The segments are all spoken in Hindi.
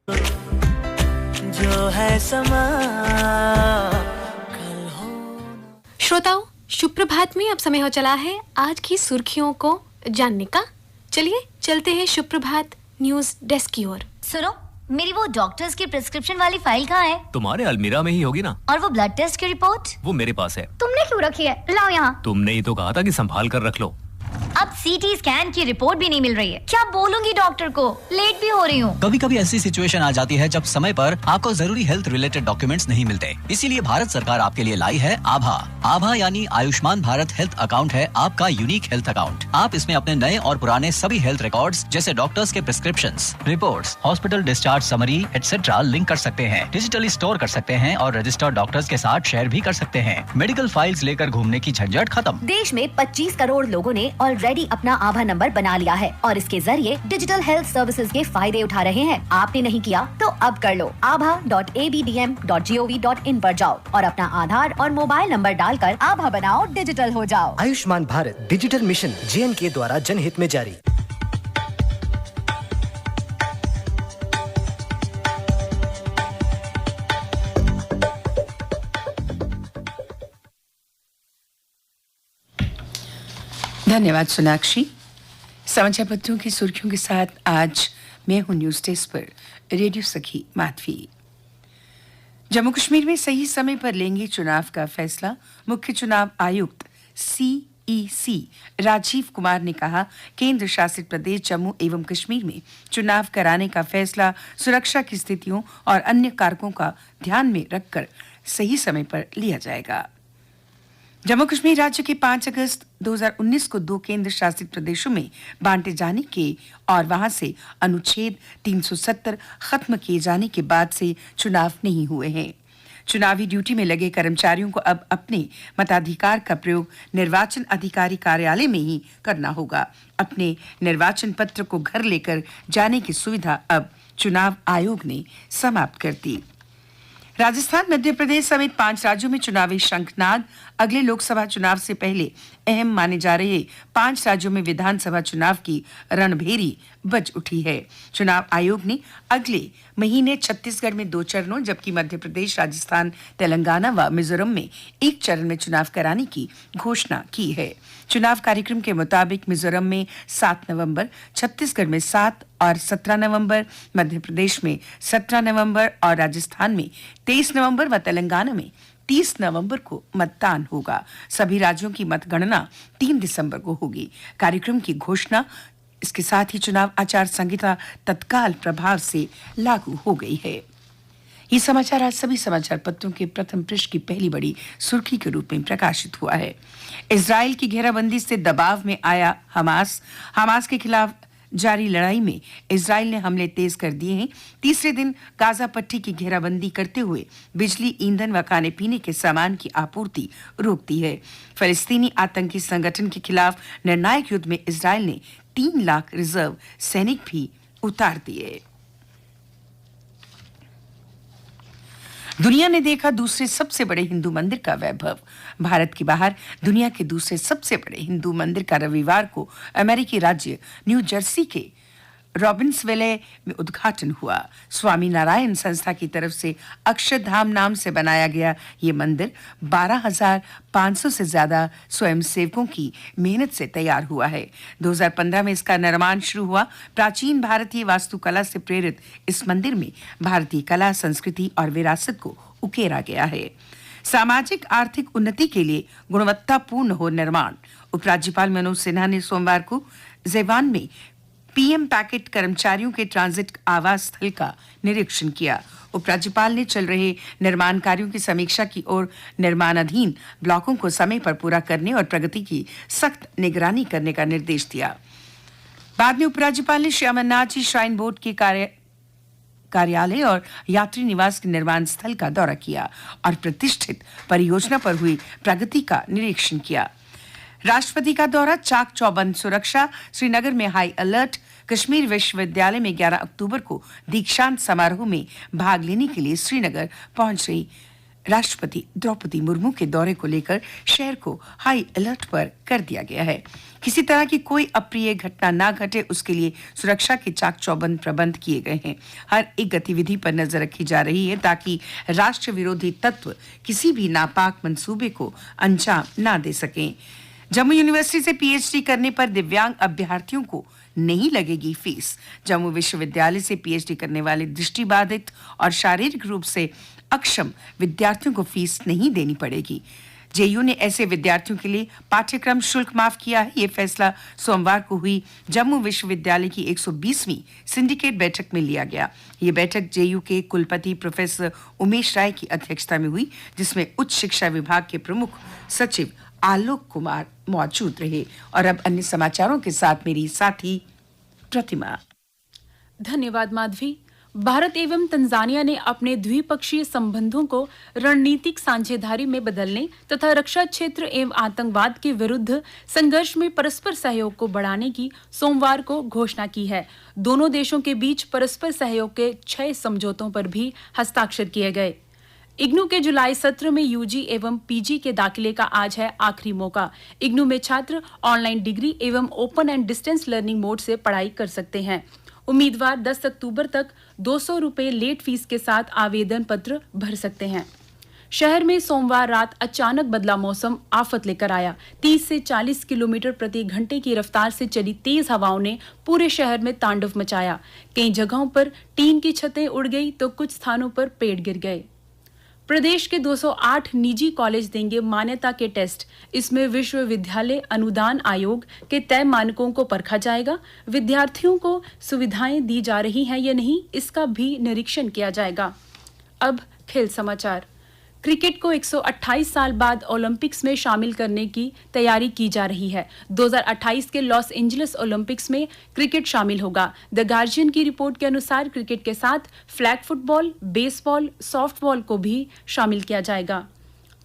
जो है समा कल हो। श्रोताओं, सुप्रभात में अब समय हो चला है आज की सुर्खियों को जानने का। चलिए चलते हैं सुप्रभात न्यूज डेस्क की ओर। सुनो, मेरी वो डॉक्टर्स की प्रिस्क्रिप्शन वाली फाइल कहाँ है? तुम्हारे अलमीरा में ही होगी ना। और वो ब्लड टेस्ट की रिपोर्ट? वो मेरे पास है। तुमने क्यों रखी है? लाओ यहाँ। तुमने ही तो कहा था कि संभाल कर रख लो। अब सीटी स्कैन की रिपोर्ट भी नहीं मिल रही है। क्या बोलूंगी डॉक्टर को? लेट भी हो रही हूँ। कभी कभी ऐसी सिचुएशन आ जाती है जब समय पर आपको जरूरी हेल्थ रिलेटेड डॉक्यूमेंट्स नहीं मिलते। इसीलिए भारत सरकार आपके लिए लाई है आभा। आभा यानी आयुष्मान भारत हेल्थ अकाउंट है आपका यूनिक हेल्थ अकाउंट। आप इसमें अपने नए और पुराने सभी हेल्थ रिकॉर्ड्स जैसे डॉक्टर्स के prescriptions, reports, hospital discharge summary etcetera link कर सकते हैं, डिजिटली स्टोर कर सकते हैं और रजिस्टर्ड डॉक्टर्स के साथ शेयर भी कर सकते हैं। मेडिकल फाइल्स लेकर घूमने की झंझट खत्म। देश में 25 करोड़ लोगों ने ऑलरेडी अपना आभा नंबर बना लिया है और इसके जरिए डिजिटल हेल्थ सर्विसेज के फायदे उठा रहे हैं। आपने नहीं किया तो अब कर लो। abha.abdm.gov.in पर जाओ और अपना आधार और मोबाइल नंबर डालकर आभा बनाओ, डिजिटल हो जाओ। Ayushman Bharat digital mission JNK द्वारा जनहित में जारी। धन्यवाद सोनाक्षी। समाचार पत्रों की सुर्खियों के साथ आज मैं हूं न्यूज डेस्क पर रेडियो सखी माधवी। जम्मू कश्मीर में सही समय पर लेंगे चुनाव का फैसला। मुख्य चुनाव आयुक्त CEC राजीव कुमार ने कहा, केंद्र शासित प्रदेश जम्मू एवं कश्मीर में चुनाव कराने का फैसला सुरक्षा की स्थितियों और अन्य कारकों का ध्यान में रखकर सही समय पर लिया जाएगा। जम्मू कश्मीर राज्य के 5 अगस्त 2019 को 2 केंद्र शासित प्रदेशों में बांटे जाने के और वहां से अनुच्छेद 370 खत्म किए जाने के बाद से चुनाव नहीं हुए हैं। चुनावी ड्यूटी में लगे कर्मचारियों को अब अपने मताधिकार का प्रयोग निर्वाचन अधिकारी कार्यालय में ही करना होगा। अपने निर्वाचन पत्र को घर लेकर जाने की सुविधा अब चुनाव आयोग ने समाप्त कर दी। राजस्थान, मध्य प्रदेश समेत 5 राज्यों में चुनावी शंखनाद। अगले लोकसभा चुनाव से पहले अहम माने जा रहे 5 राज्यों में विधानसभा चुनाव की रणभेरी बज उठी है। चुनाव आयोग ने अगले महीने छत्तीसगढ़ में 2 चरणों जबकि मध्य प्रदेश, राजस्थान, तेलंगाना व मिजोरम में 1 चरण में चुनाव कराने की घोषणा की है। चुनाव कार्यक्रम के मुताबिक मिजोरम में 7 नवंबर, छत्तीसगढ़ में 7 और 17 नवंबर, मध्य प्रदेश में 17 नवंबर और राजस्थान में 23 नवंबर व तेलंगाना में 30 नवंबर को मतदान होगा। सभी राज्यों की मतगणना 3 दिसंबर को होगी। कार्यक्रम की घोषणा इसके साथ ही चुनाव आचार संहिता तत्काल प्रभाव से लागू हो गई है। ये समाचार आज सभी समाचार पत्रों के प्रथम पृष्ठ की पहली बड़ी सुर्खी के रूप में प्रकाशित हुआ है। इजराइल की घेराबंदी से दबाव में आया हमास के खिलाफ जारी लड़ाई में इजराइल ने हमले तेज कर दिए हैं। तीसरे दिन गाजा पट्टी की घेराबंदी करते हुए बिजली, ईंधन व खाने पीने के सामान की आपूर्ति रोक दी है। फलस्तीनी आतंकी संगठन के खिलाफ निर्णायक युद्ध में इजराइल ने 3 लाख रिजर्व सैनिक भी उतार दिए। दुनिया ने देखा दूसरे सबसे बड़े हिंदू मंदिर का वैभव। भारत के बाहर दुनिया के दूसरे सबसे बड़े हिंदू मंदिर का रविवार को अमेरिकी राज्य न्यू जर्सी के रॉबिन्सविले में उद्घाटन हुआ। स्वामी नारायण संस्था की तरफ से अक्षरधाम नाम से बनाया गया ये मंदिर 12,500 से ज्यादा स्वयंसेवकों की मेहनत से तैयार हुआ है। 2015 में इसका निर्माण शुरू हुआ। प्राचीन भारतीय वास्तुकला से प्रेरित इस मंदिर में भारतीय कला, संस्कृति और विरासत को उकेरा गया है। सामाजिक आर्थिक उन्नति के लिए गुणवत्तापूर्ण हो निर्माण। उपराज्यपाल मनोज सिन्हा ने सोमवार को जेवान में PM पैकेट कर्मचारियों के ट्रांजिट आवास स्थल का निरीक्षण किया। उपराज्यपाल ने चल रहे निर्माण कार्यों की समीक्षा की और निर्माणाधीन ब्लॉकों को समय पर पूरा करने और प्रगति की सख्त निगरानी करने का निर्देश दिया। बाद में उपराज्यपाल ने श्री अमरनाथ जी श्राइन बोर्ड के कार्यालय और यात्री निवास के निर्माण स्थल का दौरा किया और प्रतिष्ठित परियोजना पर हुई प्रगति का निरीक्षण किया। राष्ट्रपति का दौरा, चाक चौबंद सुरक्षा। श्रीनगर में हाई अलर्ट। कश्मीर विश्वविद्यालय में 11 अक्टूबर को दीक्षांत समारोह में भाग लेने के लिए श्रीनगर पहुंच रही राष्ट्रपति द्रौपदी मुर्मू के दौरे को लेकर शहर को हाई अलर्ट पर कर दिया गया है। किसी तरह की कोई अप्रिय घटना ना घटे, उसके लिए सुरक्षा के चाक चौबंद प्रबंध किए गए हैं। हर एक गतिविधि पर नजर रखी जा रही है ताकि राष्ट्र विरोधी तत्व किसी भी नापाक मंसूबे को अंजाम ना दे सकें। जम्मू यूनिवर्सिटी से पीएचडी करने पर दिव्यांग अभ्यर्थियों को नहीं लगेगी फीस। जम्मू विश्वविद्यालय से पीएचडी करने वाले दृष्टिबाधित और शारीरिक रूप से अक्षम विद्यार्थियों को फीस नहीं देनी पड़ेगी। जेयू ने ऐसे विद्यार्थियों के लिए पाठ्यक्रम शुल्क माफ किया है। ये फैसला सोमवार को हुई जम्मू विश्वविद्यालय की 120वीं सिंडिकेट बैठक में लिया गया। ये बैठक जेयू के कुलपति प्रोफेसर उमेश राय की अध्यक्षता में हुई, जिसमें उच्च शिक्षा विभाग के प्रमुख सचिव आलोक कुमार मौजूद रहे। और अब अन्य समाचारों के साथ मेरी साथी प्रतिमा। धन्यवाद माधवी। भारत एवं तंजानिया ने अपने द्विपक्षीय संबंधों को रणनीतिक साझेदारी में बदलने तथा रक्षा क्षेत्र एवं आतंकवाद के विरुद्ध संघर्ष में परस्पर सहयोग को बढ़ाने की सोमवार को घोषणा की है। दोनों देशों के बीच परस्पर सहयोग के 6 समझौतों पर भी हस्ताक्षर किए गए। इग्नू के जुलाई सत्र में यूजी एवं पीजी के दाखिले का आज है आखिरी मौका। इग्नू में छात्र ऑनलाइन डिग्री एवं open and distance learning mode से पढ़ाई कर सकते हैं। उम्मीदवार 10 अक्टूबर तक 200 रुपए लेट फीस के साथ आवेदन पत्र भर सकते हैं। शहर में सोमवार रात अचानक बदला मौसम आफत लेकर आया। 30 से 40 किलोमीटर प्रति घंटे की रफ्तार से चली तेज हवाओं ने पूरे शहर में तांडव मचाया। कई जगहों पर टीन की छतें उड़ गई तो कुछ स्थानों पर पेड़ गिर गए। प्रदेश के 208 निजी कॉलेज देंगे मान्यता के टेस्ट। इसमें विश्वविद्यालय अनुदान आयोग के तय मानकों को परखा जाएगा। विद्यार्थियों को सुविधाएं दी जा रही हैं या नहीं, इसका भी निरीक्षण किया जाएगा। अब खेल समाचार। क्रिकेट को 128 साल बाद ओलंपिक्स में शामिल करने की तैयारी की जा रही है। 2028 के लॉस एंजलिस ओलंपिक्स में क्रिकेट शामिल होगा। द गार्जियन की रिपोर्ट के अनुसार क्रिकेट के साथ फ्लैग फुटबॉल, बेसबॉल, सॉफ्टबॉल को भी शामिल किया जाएगा।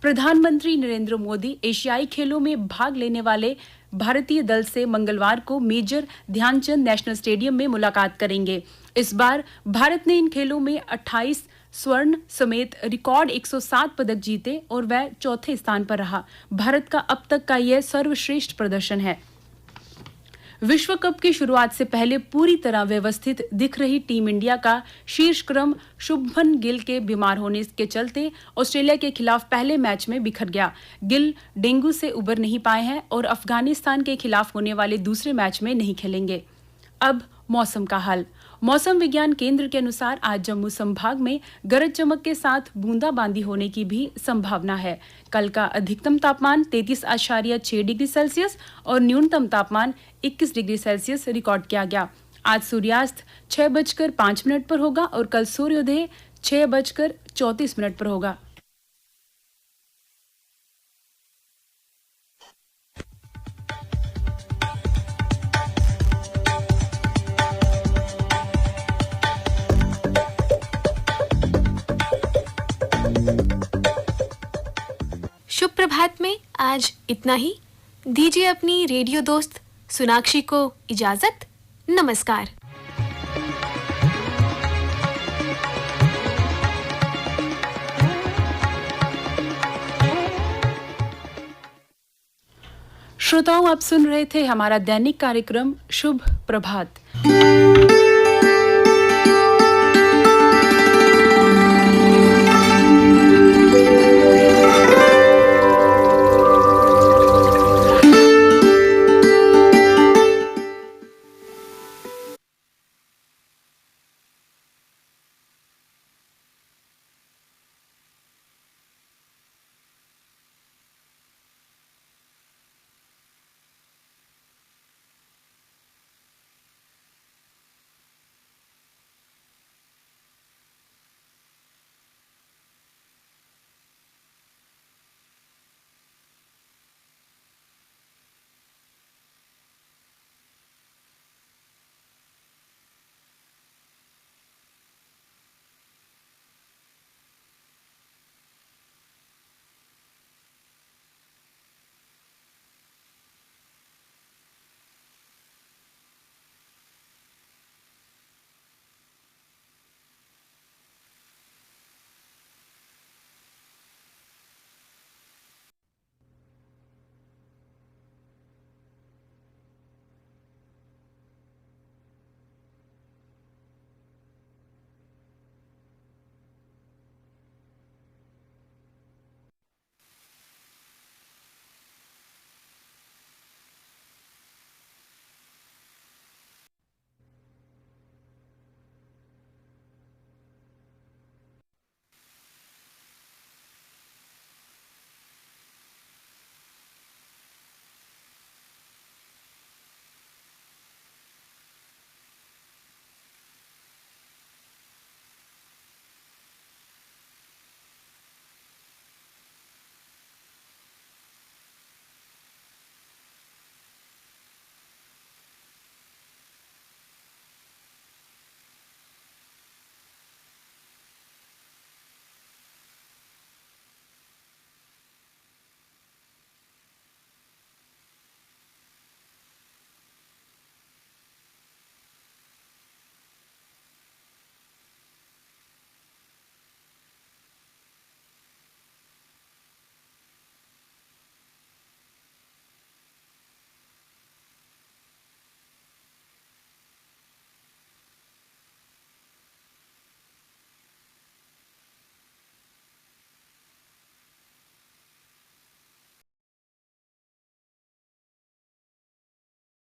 प्रधानमंत्री नरेंद्र मोदी एशियाई खेलों में भाग लेने वाले भारतीय दल से मंगलवार को मेजर ध्यानचंद नेशनल स्टेडियम में मुलाकात करेंगे। इस बार भारत ने इन खेलों में 28 स्वर्ण समेत रिकॉर्ड 107 पदक जीते और वह चौथे स्थान पर रहा। भारत का अब तक का यह सर्वश्रेष्ठ प्रदर्शन है। विश्व कप की शुरुआत से पहले पूरी तरह व्यवस्थित दिख रही टीम इंडिया का शीर्ष क्रम शुभमन गिल के बीमार होने के चलते ऑस्ट्रेलिया के खिलाफ पहले मैच में बिखर गया। गिल डेंगू से उबर नहीं पाए हैं और अफगानिस्तान के खिलाफ होने वाले दूसरे मैच में नहीं खेलेंगे। अब मौसम का हाल। मौसम विज्ञान केंद्र के अनुसार आज जम्मू संभाग में गरज चमक के साथ बूंदाबांदी होने की भी संभावना है। कल का अधिकतम तापमान 33.6 डिग्री सेल्सियस और न्यूनतम तापमान 21 डिग्री सेल्सियस रिकॉर्ड किया गया। आज सूर्यास्त 6:05 पर होगा और कल सूर्योदय 6:34 पर होगा। शुभ प्रभात में आज इतना ही। दीजिए अपनी रेडियो दोस्त सोनाक्षी को इजाजत। नमस्कार। श्रोताओं, आप सुन रहे थे हमारा दैनिक कार्यक्रम शुभ प्रभात।